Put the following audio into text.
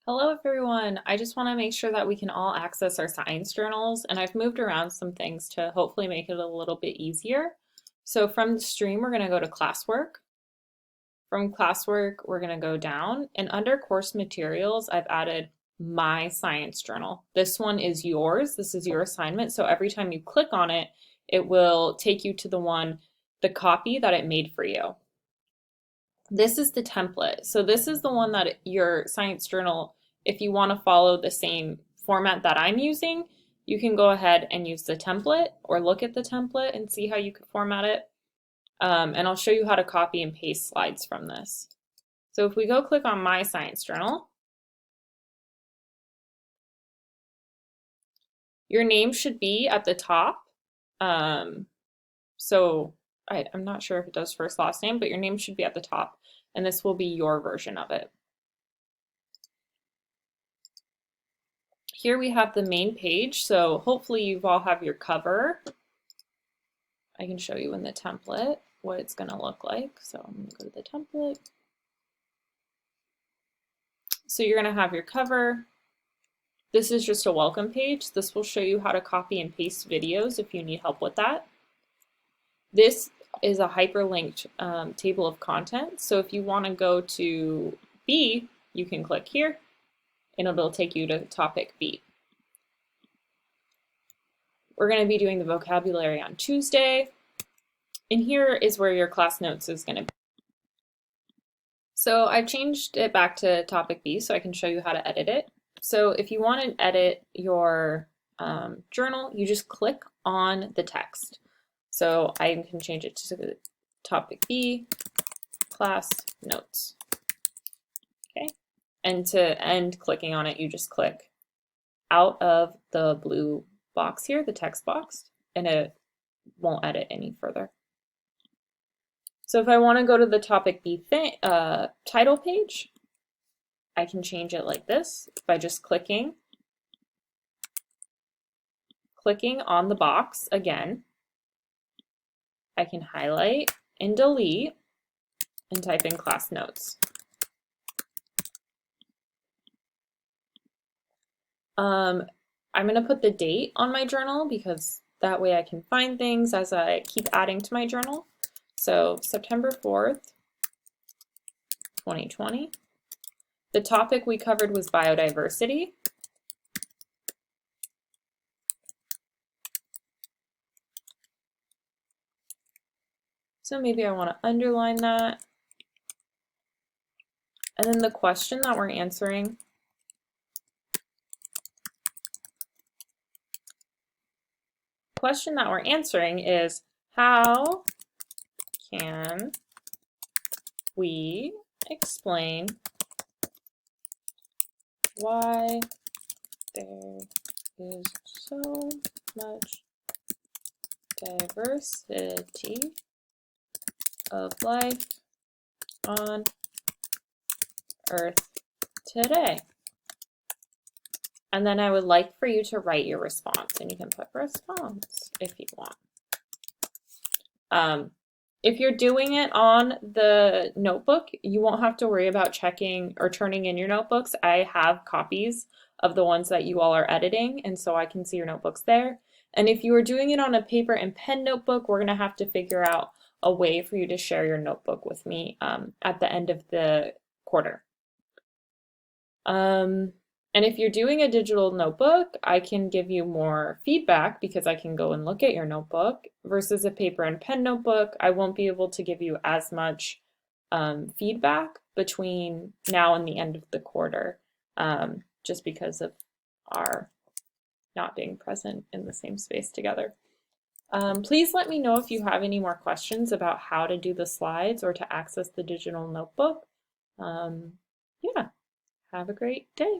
Hello everyone. I just want to make sure that we can all access our science journals, and I've moved around some things to hopefully make it a little bit easier. So from the stream, we're going to go to classwork. From classwork, we're going to go down, and under course materials, I've added my science journal. This one is yours. This is your assignment. So every time you click on it, it will take you to the copy that it made for you. This is the template. So this is the one that your science journal, if you want to follow the same format that I'm using, you can go ahead and use the template or look at the template and see how you could format it. And I'll show you how to copy and paste slides from this. So if we go click on my science journal, your name should be at the top. I'm not sure if it does first last name, but your name should be at the top, and this will be your version of it. Here we have the main page, so hopefully you all have your cover. I can show you in the template what it's going to look like. So I'm going to go to the template. So you're going to have your cover. This is just a welcome page. This will show you how to copy and paste videos if you need help with that. This is a hyperlinked table of contents. So if you want to go to B, you can click here and it'll take you to topic B. We're going to be doing the vocabulary on Tuesday. And here is where your class notes is going to be. So I've changed it back to topic B so I can show you how to edit it. So if you want to edit your journal, you just click on the text. So I can change it to topic B, class notes. Okay. And to end clicking on it, you just click out of the blue box here, the text box, and it won't edit any further. So if I want to go to the topic B title page, I can change it like this by just clicking on the box again. I can highlight and delete and type in class notes. I'm going to put the date on my journal because that way I can find things as I keep adding to my journal. So September 4th, 2020. The topic we covered was biodiversity. So maybe I want to underline that. And then the question that we're answering. Question that we're answering is, how can we explain why there is so much diversity of life on Earth today? And then I would like for you to write your response, and you can put response if you want. If you're doing it on the notebook, you won't have to worry about checking or turning in your notebooks. I have copies of the ones that you all are editing, and so I can see your notebooks there. And if you are doing it on a paper and pen notebook, we're going to have to figure out a way for you to share your notebook with me at the end of the quarter. And if you're doing a digital notebook, I can give you more feedback because I can go and look at your notebook versus a paper and pen notebook. I won't be able to give you as much feedback between now and the end of the quarter just because of our not being present in the same space together. Please let me know if you have any more questions about how to do the slides or to access the digital notebook. Yeah, have a great day.